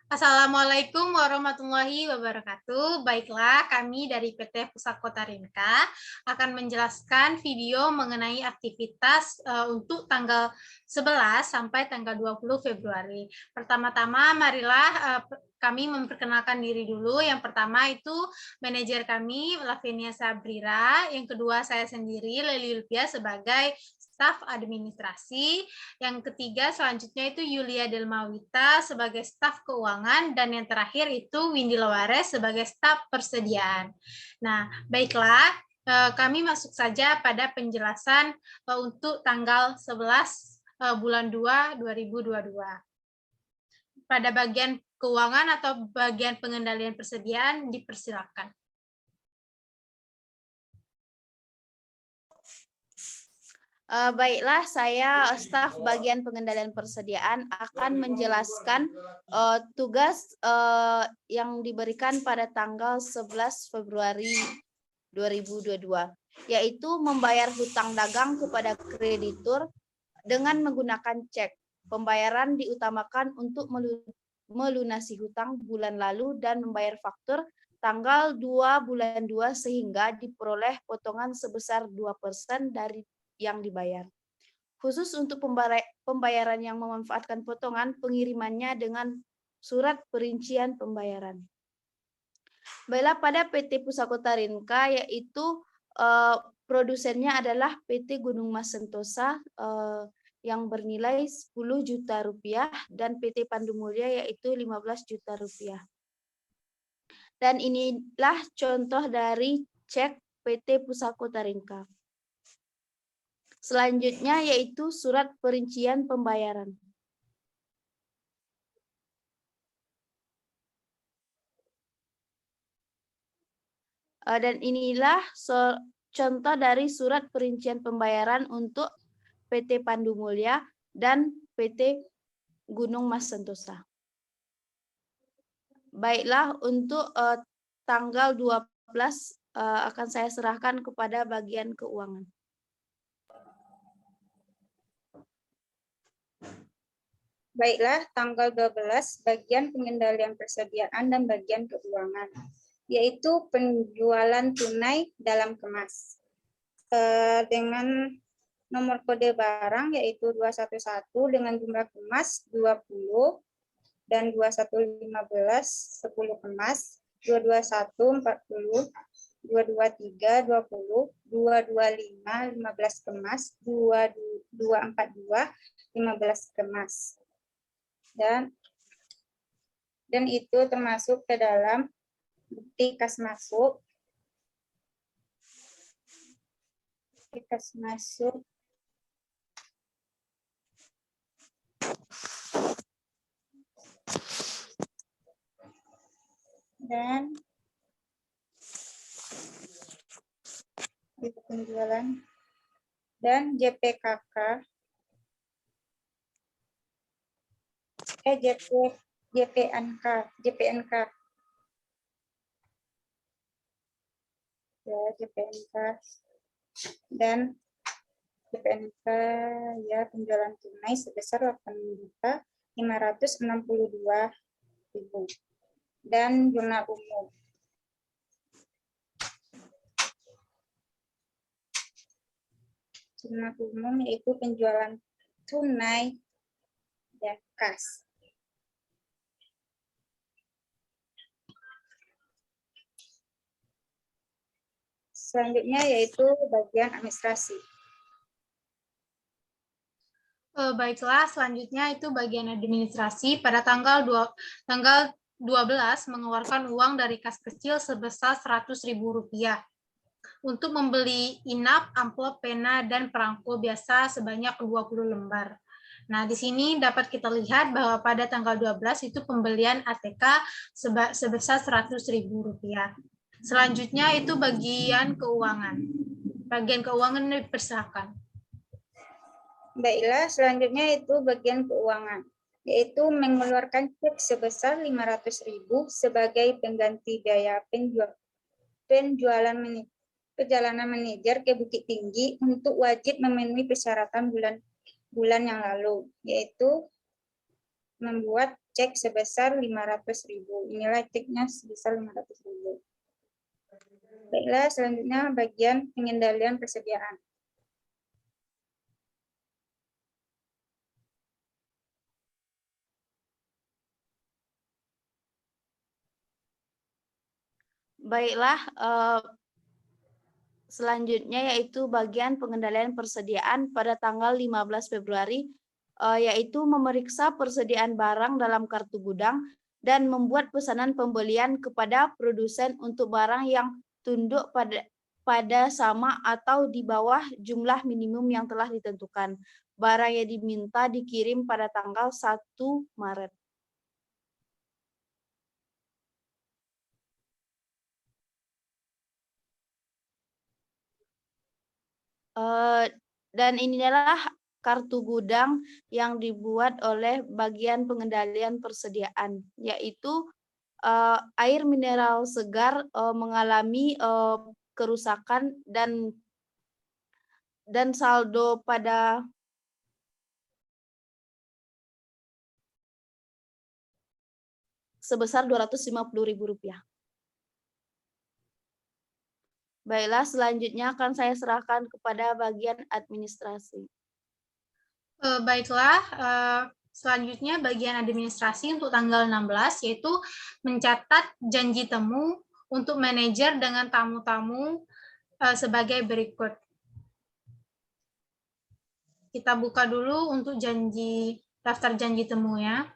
Assalamualaikum warahmatullahi wabarakatuh. Baiklah, kami dari PT Pusakota Rinka akan menjelaskan video mengenai aktivitas untuk tanggal 11 sampai tanggal 20 Februari. Pertama-tama, marilah kami memperkenalkan diri dulu. Yang pertama itu manajer kami, Lavenia Sabrira. Yang kedua, saya sendiri, Leli Lupia, sebagai staf administrasi. Yang ketiga selanjutnya itu Yulia Delmawita sebagai staf keuangan, dan yang terakhir itu Windy Lawares sebagai staf persediaan. Nah, baiklah, kami masuk saja pada penjelasan untuk tanggal 11 bulan 2 2022. Pada bagian keuangan atau bagian pengendalian persediaan dipersilakan. Baiklah, saya staf bagian pengendalian persediaan akan menjelaskan tugas yang diberikan pada tanggal 11 Februari 2022, yaitu membayar hutang dagang kepada kreditur dengan menggunakan cek. Pembayaran diutamakan untuk melunasi hutang bulan lalu dan membayar faktur tanggal 2 bulan 2 sehingga diperoleh potongan sebesar 2% dari yang dibayar. Khusus untuk pembayaran yang memanfaatkan potongan, pengirimannya dengan surat perincian pembayaran. Baiklah, pada PT Pusakota Rinka, yaitu produsennya adalah PT Gunung Mas Sentosa yang bernilai 10 juta rupiah dan PT Pandu Mulia yaitu 15 juta rupiah. Dan inilah contoh dari cek PT Pusakota Rinka. Selanjutnya yaitu surat perincian pembayaran. Dan inilah contoh dari surat perincian pembayaran untuk PT Pandu Mulia dan PT Gunung Mas Sentosa. Baiklah, untuk tanggal 12 akan saya serahkan kepada bagian keuangan. Baiklah, tanggal 12 bagian pengendalian persediaan dan bagian keuangan, yaitu penjualan tunai dalam kemas. Dengan nomor kode barang yaitu 211 dengan jumlah kemas 20 dan 2115 10 kemas, 221 40, 223 20, 225 15 kemas, 2242 15 kemas. Dan itu termasuk ke dalam bukti kas masuk. Dan itu penjualan dan JPKK JPNK ya, JPNK dan JPNK ya, penjualan tunai sebesar 8.562.000 dan jurnal umum. Jurnal umum yaitu penjualan tunai dan kas. Selanjutnya yaitu bagian administrasi. Baiklah, selanjutnya itu bagian administrasi. Pada tanggal 12 mengeluarkan uang dari kas kecil sebesar Rp100.000 untuk membeli inap, amplop, pena, dan perangko biasa sebanyak 20 lembar. Nah, di sini dapat kita lihat bahwa pada tanggal 12 itu pembelian ATK sebesar Rp100.000. Selanjutnya itu bagian keuangan. Bagian keuangan dipersilakan. Baiklah, selanjutnya itu bagian keuangan, yaitu mengeluarkan cek sebesar 500.000 sebagai pengganti biaya perjalanan manajer ke Bukit Tinggi untuk wajib memenuhi persyaratan bulan yang lalu, yaitu membuat cek sebesar 500.000. Inilah ceknya sebesar 500.000. Baiklah, selanjutnya bagian pengendalian persediaan. Baiklah, selanjutnya yaitu bagian pengendalian persediaan pada tanggal 15 Februari, yaitu memeriksa persediaan barang dalam kartu gudang dan membuat pesanan pembelian kepada produsen untuk barang yang tunduk pada sama atau di bawah jumlah minimum yang telah ditentukan. Barang yang diminta dikirim pada tanggal 1 Maret. Dan inilah kartu gudang yang dibuat oleh bagian pengendalian persediaan, yaitu air mineral segar mengalami kerusakan dan saldo pada sebesar Rp250.000. Baiklah, selanjutnya akan saya serahkan kepada bagian administrasi. Baiklah, selanjutnya bagian administrasi untuk tanggal 16, yaitu mencatat janji temu untuk manajer dengan tamu-tamu sebagai berikut. Kita buka dulu untuk daftar janji temu ya.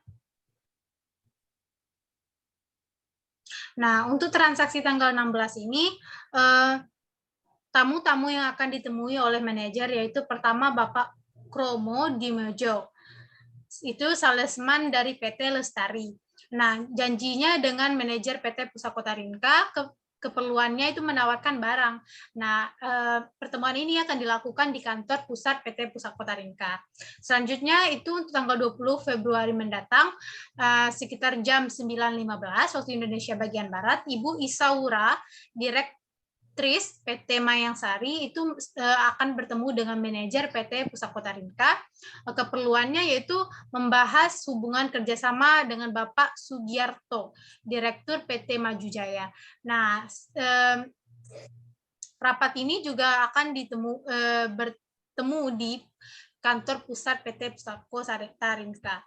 Nah, untuk transaksi tanggal 16 ini, tamu-tamu yang akan ditemui oleh manajer yaitu pertama Bapak Kromo Dimejo. Itu salesman dari PT Lestari. Nah, janjinya dengan manajer PT Pusakota Rinka, keperluannya itu menawarkan barang. Nah, pertemuan ini akan dilakukan di kantor pusat PT Pusakota Rinka. Selanjutnya itu untuk tanggal 20 Februari mendatang, sekitar jam 9.15 waktu Indonesia bagian Barat, Ibu Isaura, Direktris PT Mayang Sari itu akan bertemu dengan manajer PT Pusakota Rinka. Keperluannya yaitu membahas hubungan kerjasama dengan Bapak Sugiarto, Direktur PT Maju Jaya. Nah, rapat ini juga akan bertemu di kantor pusat PT Pusakota Rinka.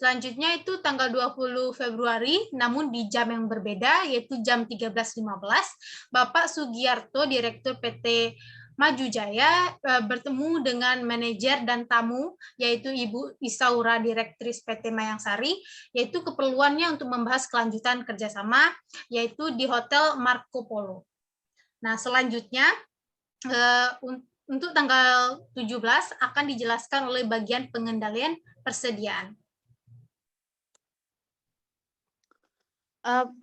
Selanjutnya itu tanggal 20 Februari, namun di jam yang berbeda, yaitu jam 13.15, Bapak Sugiarto, Direktur PT Maju Jaya, bertemu dengan manajer dan tamu, yaitu Ibu Isaura, Direktris PT Mayang Sari, yaitu keperluannya untuk membahas kelanjutan kerjasama, yaitu di Hotel Marco Polo. Nah, selanjutnya, untuk tanggal 17 akan dijelaskan oleh bagian pengendalian persediaan.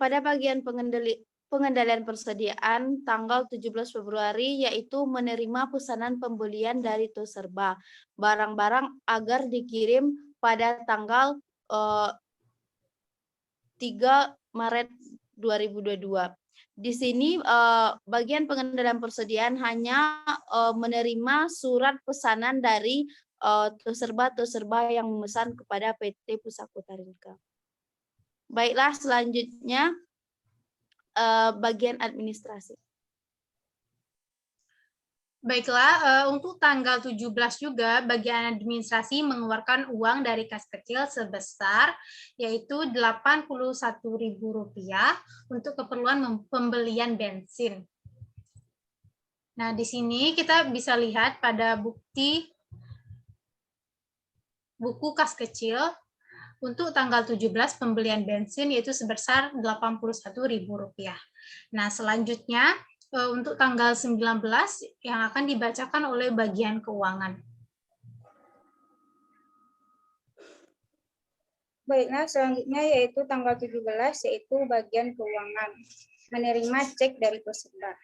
Pada bagian pengendalian persediaan tanggal 17 Februari yaitu menerima pesanan pembelian dari Toserba barang-barang agar dikirim pada tanggal 3 Maret 2022. Di sini bagian pengendalian persediaan hanya menerima surat pesanan dari Toserba yang memesan kepada PT Pusakota Rinka. Baiklah, selanjutnya bagian administrasi. Baiklah, untuk tanggal 17 juga bagian administrasi mengeluarkan uang dari kas kecil sebesar yaitu Rp81.000 untuk keperluan pembelian bensin. Nah, di sini kita bisa lihat pada buku kas kecil untuk tanggal 17 pembelian bensin yaitu sebesar Rp81.000. Nah, selanjutnya untuk tanggal 19 yang akan dibacakan oleh bagian keuangan. Baiklah, selanjutnya yaitu tanggal 17 yaitu bagian keuangan. Menerima cek dari Toserba.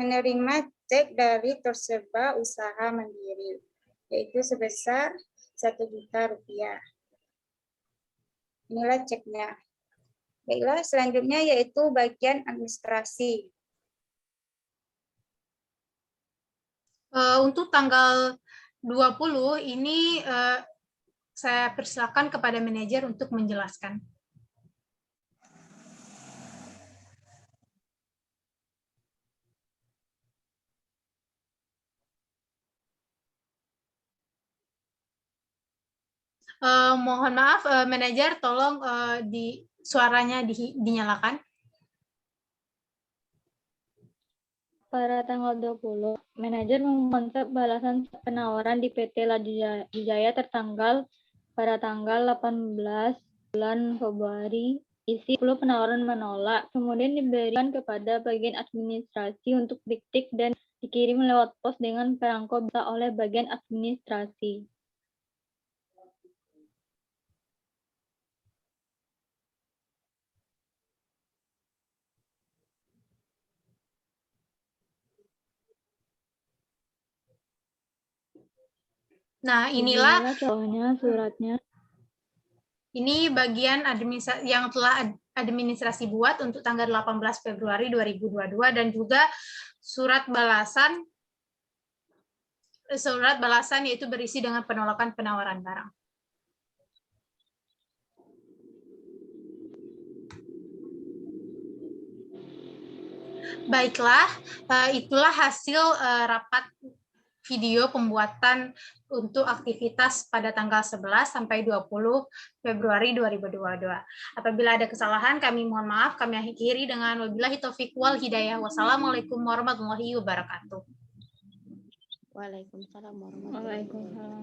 Menerima cek dari Toserba usaha mandiri yaitu sebesar Rp1.000.000. Inilah ceknya. Baiklah, selanjutnya yaitu bagian administrasi. Untuk tanggal 20 ini Saya persilakan kepada manajer untuk menjelaskan. Mohon maaf, manajer, tolong suaranya dinyalakan. Pada tanggal 20, manajer mengontak balasan penawaran di PT Ladijaya tertanggal pada tanggal 18 bulan Februari. Isi 10 penawaran menolak, kemudian diberikan kepada bagian administrasi untuk diktik dan dikirim lewat pos dengan perangko bisa oleh bagian administrasi. Nah, inilah contohnya suratnya. Ini bagian administrasi yang telah administrasi buat untuk tanggal 18 Februari 2022 dan juga surat balasan yaitu berisi dengan penolakan penawaran barang. Baiklah, itulah hasil rapat video pembuatan untuk aktivitas pada tanggal 11 sampai 20 Februari 2022. Apabila ada kesalahan, kami mohon maaf, kami akhiri dengan wabillahi taufiq wal hidayah. Wassalamualaikum warahmatullahi wabarakatuh. Waalaikumsalam warahmatullahi wabarakatuh.